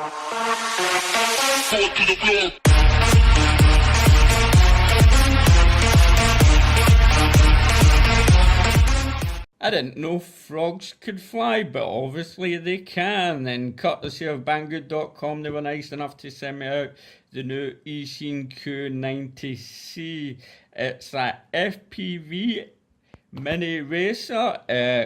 I didn't know frogs could fly, but obviously they can. And courtesy of Banggood.com, they were nice enough to send me out the new Eachine Q90C. It's that FPV mini racer.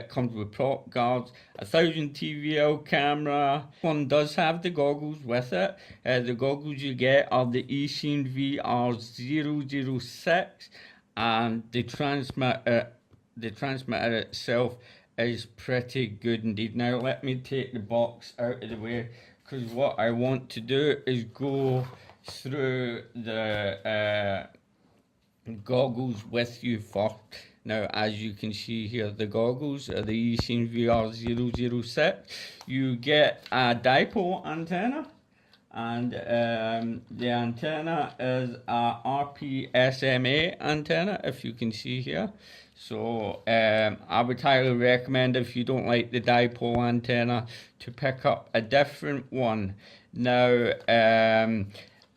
Comes with prop guards, 1000 TVL camera. One does have the goggles with it. The goggles you get are the Eachine VR006, and the transmitter itself is pretty good indeed. Now let me take the box out of the way, because what I want to do is go through the goggles with you first. Now, as you can see here, the goggles are the Eachine VR006. You get a dipole antenna, and the antenna is a RPSMA antenna, if you can see here. So I would highly recommend, if you don't like the dipole antenna, to pick up a different one. Now,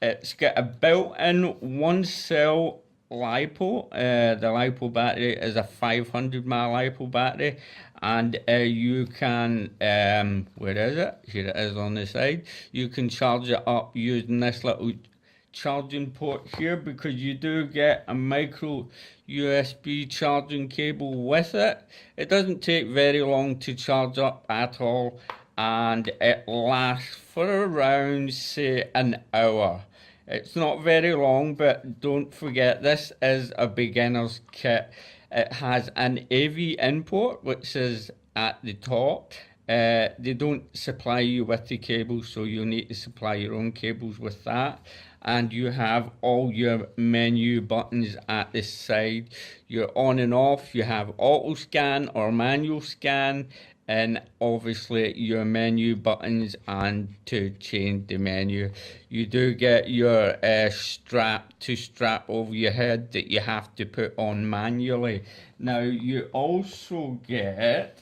it's got a built-in one-cell Lipo. The Lipo battery is a 500 mAh Lipo battery, and you can, where is it? Here it is on the side. You can charge it up using this little charging port here, because you do get a micro USB charging cable with it. It doesn't take very long to charge up at all, and it lasts for around, say, an hour. It's not very long, but don't forget, this is a beginner's kit. It has an AV input, which is at the top. They don't supply you with the cables, so you'll need to supply your own cables with that. And you have all your menu buttons at the side. Your on and off, you have auto scan or manual scan, and obviously your menu buttons and to change the menu. You do get your strap to strap over your head that you have to put on manually. Now you also get,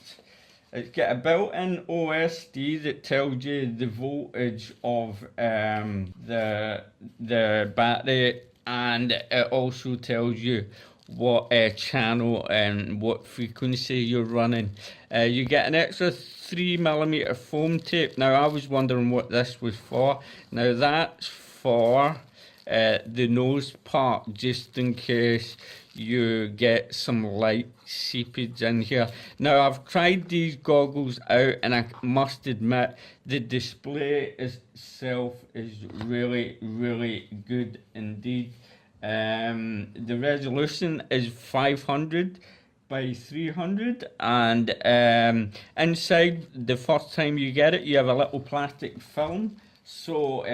it's got a built-in OSD that tells you the voltage of the battery, and it also tells you what channel and what frequency you're running. You get an extra 3mm foam tape. Now I was wondering what this was for. Now that's for the nose part, just in case you get some light seepage in here. Now I've tried these goggles out, and I must admit the display itself is really good indeed. The resolution is 500 by 300, and inside, the first time you get it, you have a little plastic film. So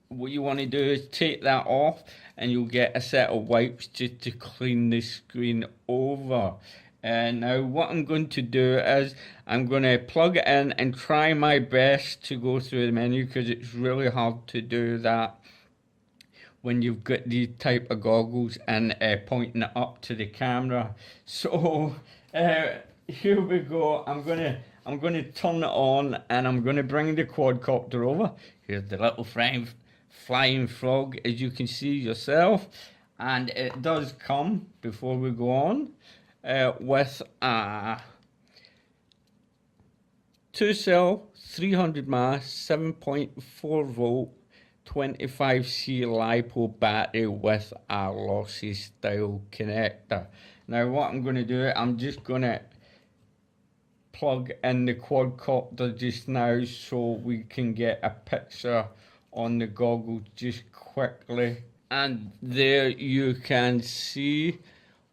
what you want to do is take that off, and you'll get a set of wipes just to clean the screen over. Now what I'm going to do is I'm going to plug it in and try my best to go through the menu, because it's really hard to do that when you've got these type of goggles and pointing it up to the camera. So here we go. I'm gonna turn it on, and I'm gonna bring the quadcopter over. Here's the little flying frog, as you can see yourself, and it does come, before we go on, with a 2-cell 300 mAh 7.4 volt 25C Lipo battery with a lossy style connector. Now what I'm going to do, I'm just going to plug in the quadcopter just now, so we can get a picture on the goggles just quickly. And there you can see,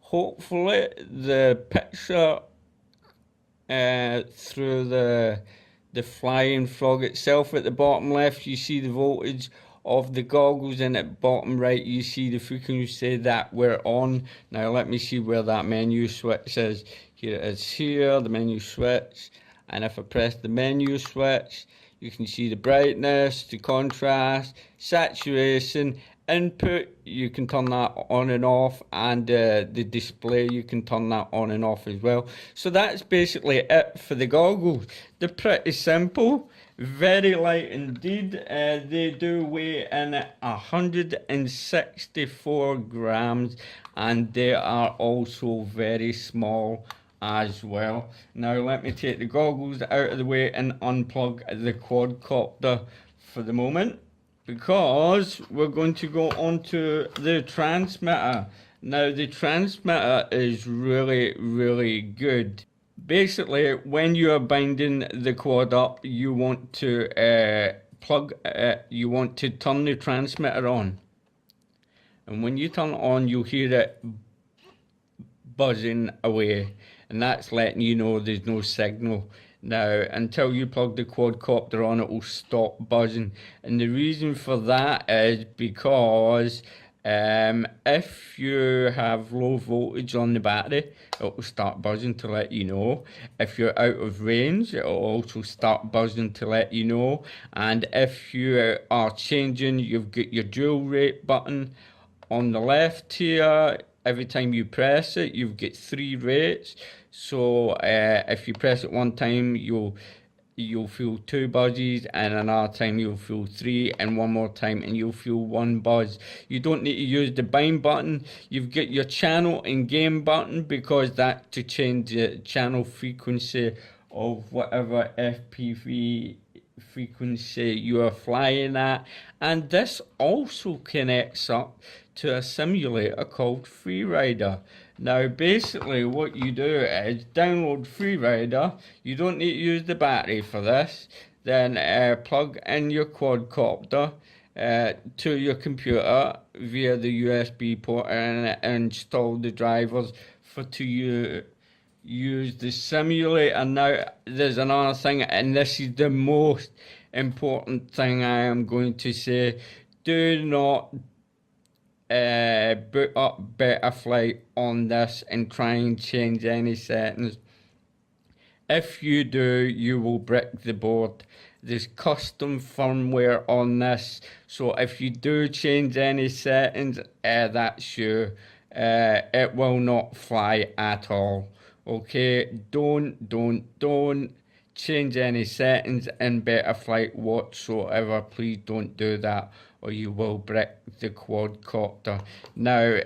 hopefully, the picture through the flying frog itself. At the bottom left you see the voltage of the goggles, and at bottom right you see the frequency that we're on. Now let me see where that menu switch is. Here it is, here, the menu switch, and if I press the menu switch, you can see the brightness, the contrast, saturation, input, you can turn that on and off, and the display, you can turn that on and off as well. So that's basically it for the goggles. They're pretty simple, very light indeed. They do weigh in at 164 grams, and they are also very small as well. Now let me take the goggles out of the way and unplug the quadcopter for the moment, because we're going to go on to the transmitter. Now the transmitter is really good. Basically, when you are binding the quad up, you want to you want to turn the transmitter on. And when you turn it on, you'll hear it buzzing away. And that's letting you know there's no signal. Now, until you plug the quadcopter on, it will stop buzzing. And the reason for that is because if you have low voltage on the battery, it will start buzzing to let you know. If you're out of range, it will also start buzzing to let you know. And if you are changing, you've got your dual rate button on the left here. Every time you press it, you've got 3 rates. So if you press it one time, you'll feel 2 buzzes, and another time you'll feel 3, and one more time and you'll feel 1 buzz. You don't need to use the bind button. You've got your channel and game button, because that's to change the channel frequency of whatever FPV frequency you are flying at. And this also connects up to a simulator called Freerider. Now basically what you do is download Freerider. You don't need to use the battery for this. Then plug in your quadcopter to your computer via the USB port, and install the drivers for to use the simulator. Now there's another thing, and this is the most important thing I am going to say. Do not boot up Betaflight on this and try and change any settings. If you do, you will brick the board. There's custom firmware on this, so if you do change any settings, that's you. It will not fly at all. Okay, don't change any settings in Betaflight whatsoever. Please don't do that, or you will brick the quadcopter. Now,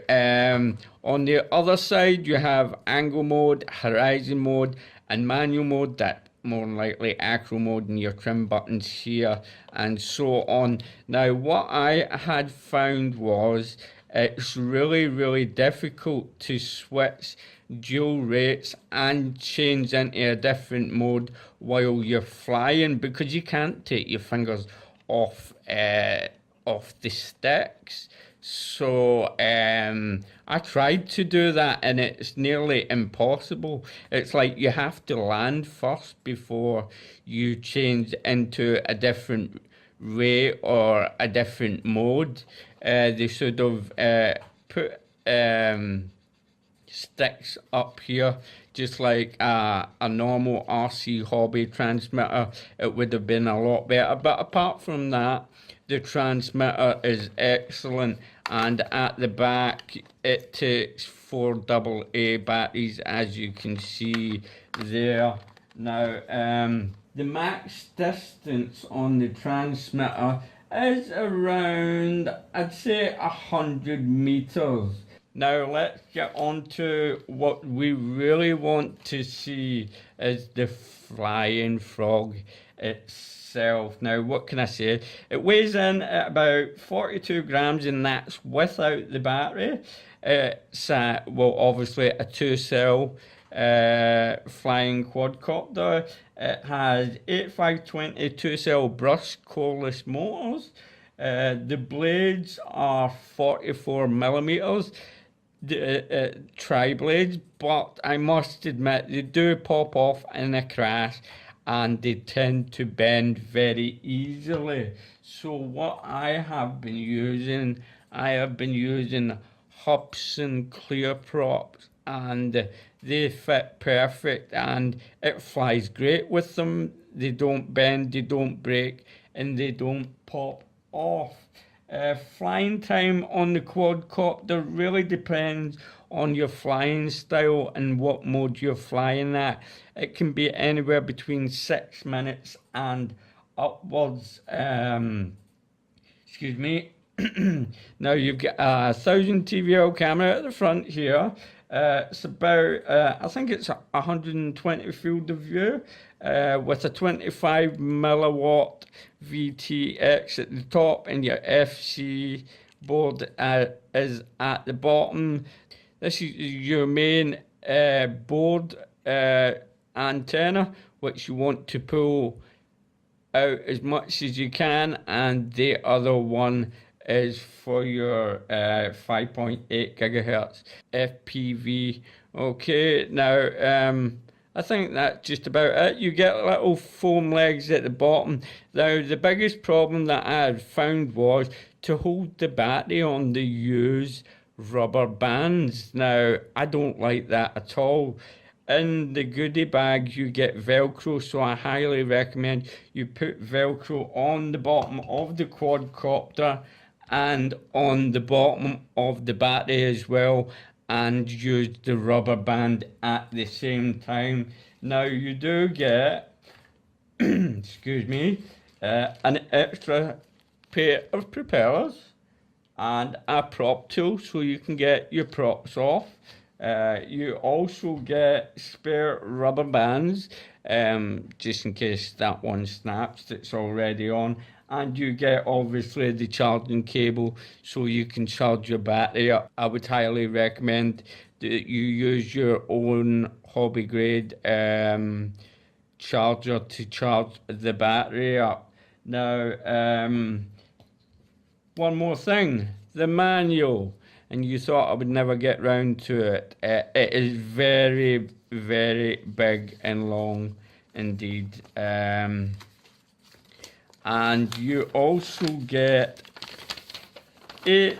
on the other side, you have angle mode, horizon mode, and manual mode. That more than likely acro mode, and your trim buttons here, and so on. Now, what I had found was it's really difficult to switch dual rates and change into a different mode while you're flying, because you can't take your fingers off the sticks. So I tried to do that, and it's nearly impossible. It's like you have to land first before you change into a different rate or a different mode. They should have put sticks up here, just like a normal RC hobby transmitter. It would have been a lot better. But apart from that, the transmitter is excellent, and at the back it takes 4 AA batteries, as you can see there. Now the max distance on the transmitter is around, I'd say, 100 meters. Now let's get on to what we really want to see, is the flying frog itself. Now what can I say? It weighs in at about 42 grams, and that's without the battery. It's obviously a 2-cell flying quadcopter. It has 8520 2-cell brushed coreless motors. The blades are 44 millimeters. The tri-blades, but I must admit they do pop off in a crash, and they tend to bend very easily. So what I have been using Hobson clear props, and they fit perfect, and it flies great with them. They don't bend, they don't break, and they don't pop off. Flying time on the quadcopter really depends on your flying style and what mode you're flying at. It can be anywhere between 6 minutes and upwards. Excuse me. Now you've got a 1000 TVL camera at the front here. It's about, I think it's 120 field of view with a 25 milliwatt VTX at the top, and your FC board is at the bottom. This is your main board antenna, which you want to pull out as much as you can, and the other one is for your 5.8 gigahertz FPV. Okay, now I think that's just about it. You get little foam legs at the bottom. Now the biggest problem that I had found was to hold the battery on the used rubber bands. Now I don't like that at all. In the goodie bag you get Velcro, so I highly recommend you put Velcro on the bottom of the quadcopter and on the bottom of the battery as well, and use the rubber band at the same time. Now you do get excuse me, an extra pair of propellers and a prop tool so you can get your props off. You also get spare rubber bands, just in case that one snaps that's already on. And you get obviously the charging cable so you can charge your battery up. I would highly recommend that you use your own hobby grade charger to charge the battery up. Now, one more thing, the manual. And you thought I would never get round to it. It is very, very big and long indeed. And you also get it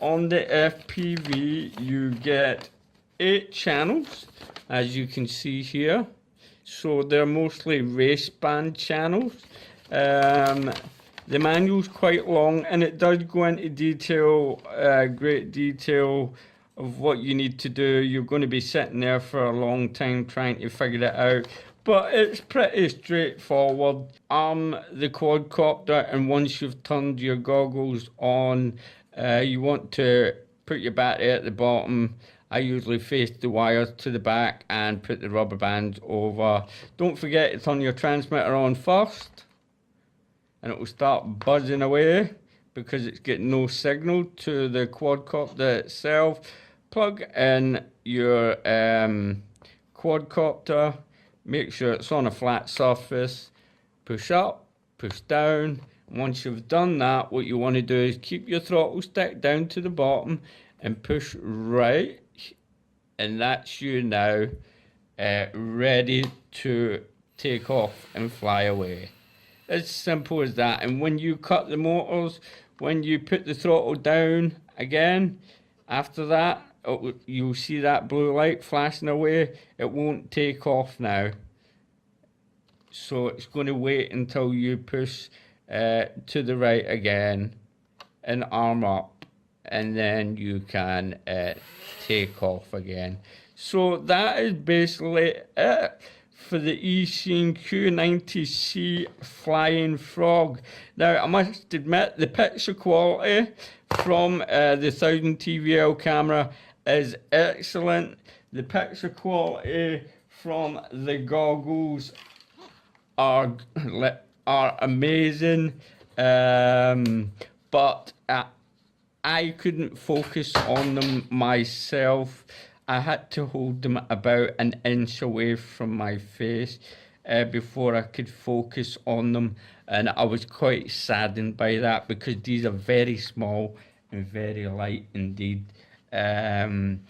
on the FPV. You get 8 channels, as you can see here. So they're mostly race band channels. The manual's quite long, and it does go into detail, great detail of what you need to do. You're going to be sitting there for a long time trying to figure it out, but it's pretty straightforward. Arm the quadcopter, and once you've turned your goggles on, you want to put your battery at the bottom. I usually face the wires to the back and put the rubber bands over. Don't forget to turn your transmitter on first, and it will start buzzing away because it's getting no signal to the quadcopter itself. Plug in your quadcopter, make sure it's on a flat surface, push up, push down. Once you've done that, what you want to do is keep your throttle stick down to the bottom and push right, and that's you now ready to take off and fly away. As simple as that. And when you cut the motors, when you put the throttle down again, after that, you'll see that blue light flashing away. It won't take off now. So it's going to wait until you push to the right again and arm up, and then you can take off again. So that is basically it for the Eachine Q90C Flying Frog. Now I must admit the picture quality from the 1000 TVL camera is excellent. The picture quality from the goggles are amazing, but I couldn't focus on them myself. I had to hold them about an inch away from my face before I could focus on them, and I was quite saddened by that because these are very small and very light indeed. Well,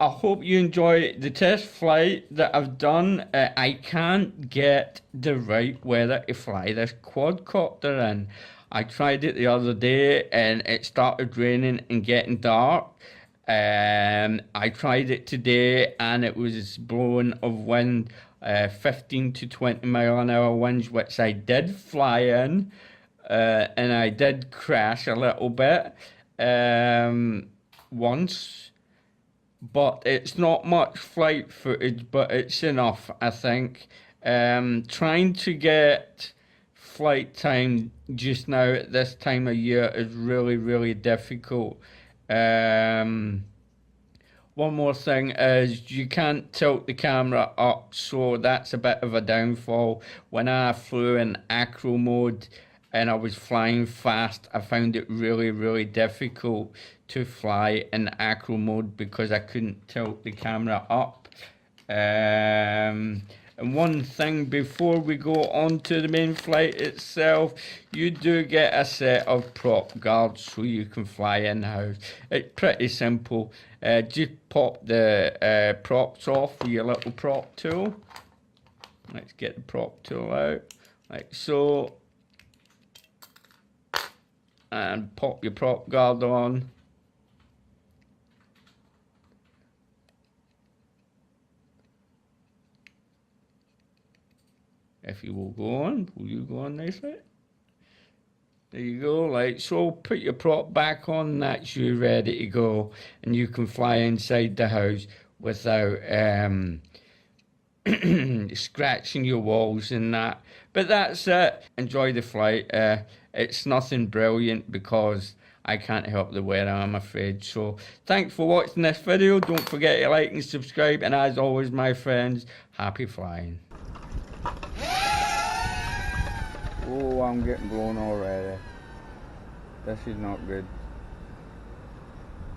I hope you enjoy the test flight that I've done. I can't get the right weather to fly this quadcopter in. I tried it the other day and it started raining and getting dark. I tried it today and it was blowing of wind, 15 to 20 mile an hour winds, which I did fly in, and I did crash a little bit once, but it's not much flight footage, but it's enough, I think. Trying to get flight time just now at this time of year is really, really difficult. Um, One more thing is you can't tilt the camera up, so that's a bit of a downfall. When I flew in acro mode and I was flying fast, I found it really, really difficult to fly in acro mode because I couldn't tilt the camera up. And one thing before we go on to the main flight itself, you do get a set of prop guards so you can fly in-house. It's pretty simple. Just pop the props off with your little prop tool. Let's get the prop tool out, like so. And pop your prop guard on. If you will go on, will you go on nicely? There you go, like so. Put your prop back on, that's you ready to go, and you can fly inside the house without scratching your walls and that. But that's it. Enjoy the flight. It's nothing brilliant because I can't help the weather, I'm afraid. So thanks for watching this video. Don't forget to like and subscribe, and as always, my friends, happy flying. Oh, I'm getting blown already. This is not good.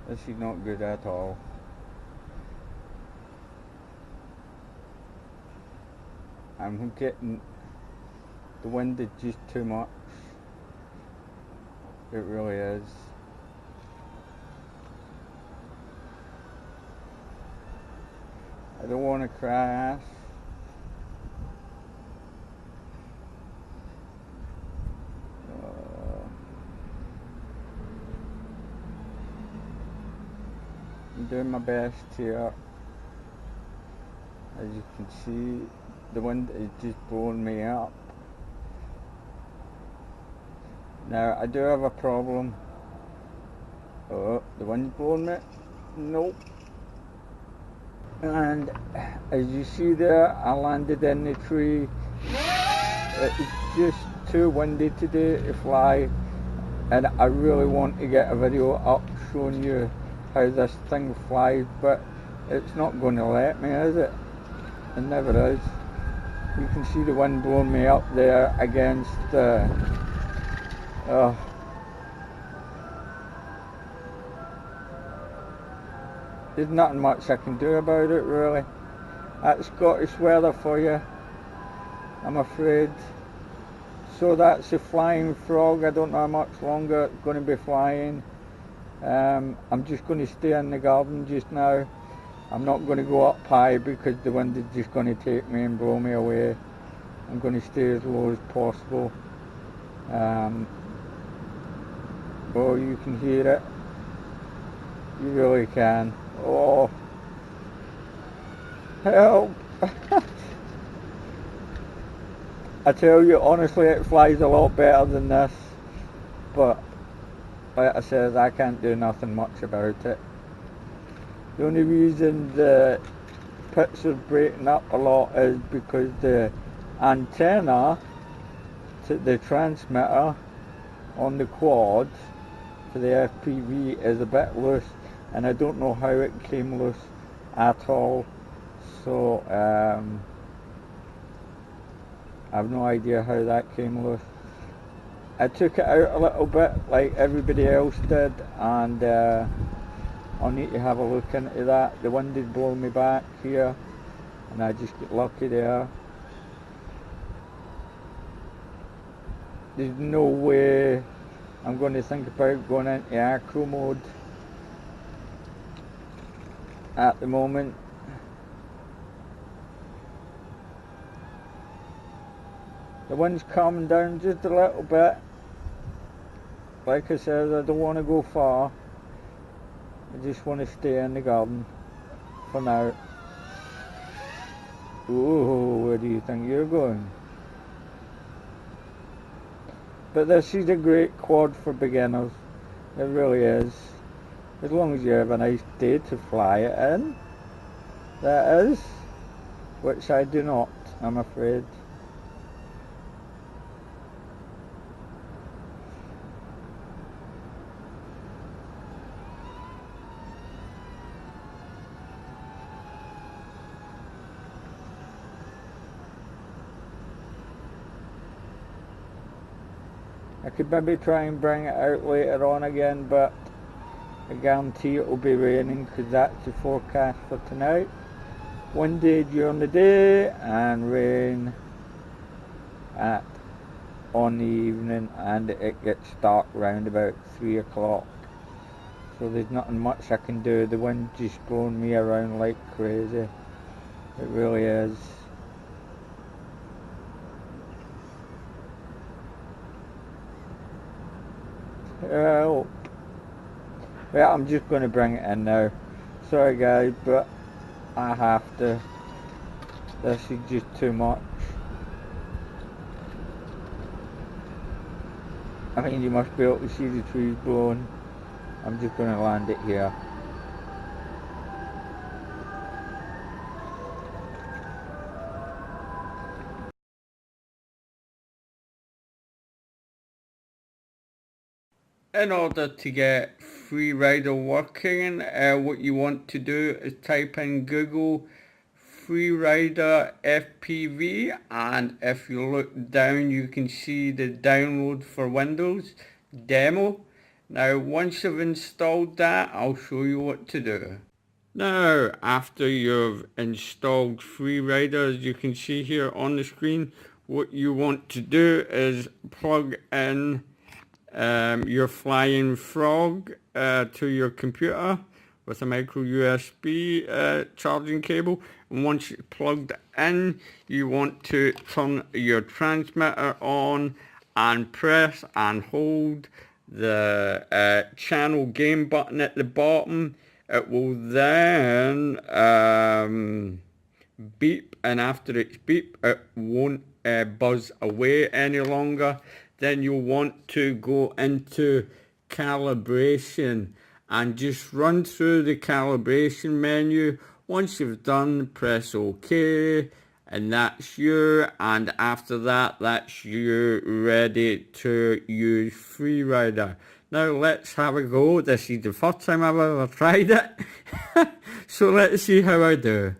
This is not good at all. I'm getting, the wind is just too much. It really is. I don't want to crash. I'm doing my best here. As you can see, the wind is just blowing me up. Now I do have a problem. Oh, the wind's blowing me. Nope. And as you see there, I landed in the tree. It's just too windy today to fly, and I really want to get a video up showing you how this thing flies, but it's not going to let me, is it? It never is. You can see the wind blowing me up there against there's nothing much I can do about it, really. That's Scottish weather for you, I'm afraid. So that's the flying frog. I don't know how much longer it's going to be flying. I'm just going to stay in the garden just now. I'm not going to go up high because the wind is just going to take me and blow me away. I'm going to stay as low as possible. Oh, you can hear it. You really can. Oh, help! I tell you, honestly, it flies a lot better than this, but like I said, I can't do nothing much about it. The only reason the pits are breaking up a lot is because the antenna to the transmitter on the quad for the FPV is a bit loose, and I don't know how it came loose at all. So I have no idea how that came loose. I took it out a little bit like everybody else did, and I'll need to have a look into that. The wind is blowing me back here, and I just get lucky there. There's no way I'm going to think about going into acro mode at the moment. The wind's calming down just a little bit. Like I said, I don't want to go far. I just want to stay in the garden for now. Ooh, where do you think you're going? But this is a great quad for beginners. It really is. As long as you have a nice day to fly it in. That is. Which I do not. I'm afraid. I could maybe try and bring it out later on again, but I guarantee it will be raining because that's the forecast for tonight. Windy during the day and rain on the evening, and it gets dark round about 3 o'clock. So there's nothing much I can do. The wind's just blowing me around like crazy. It really is. Help. Well, I'm just going to bring it in now. Sorry guys, but I have to. This is just too much. I mean, you must be able to see the trees blowing. I'm just going to land it here. In order to get Freerider working, what you want to do is type in Google Freerider FPV, and if you look down you can see the download for Windows demo. Now once you've installed that, I'll show you what to do. Now after you've installed Freerider, as you can see here on the screen, what you want to do is plug in your Flying Frog to your computer with a micro USB charging cable, and once it's plugged in, you want to turn your transmitter on and press and hold the channel gain button at the bottom. It will then beep, and after it's beep it won't buzz away any longer. Then you'll want to go into calibration and just run through the calibration menu. Once you've done, press OK, and that's you, and after that, that's you ready to use Freerider. Now let's have a go. This is the first time I've ever tried it, so let's see how I do.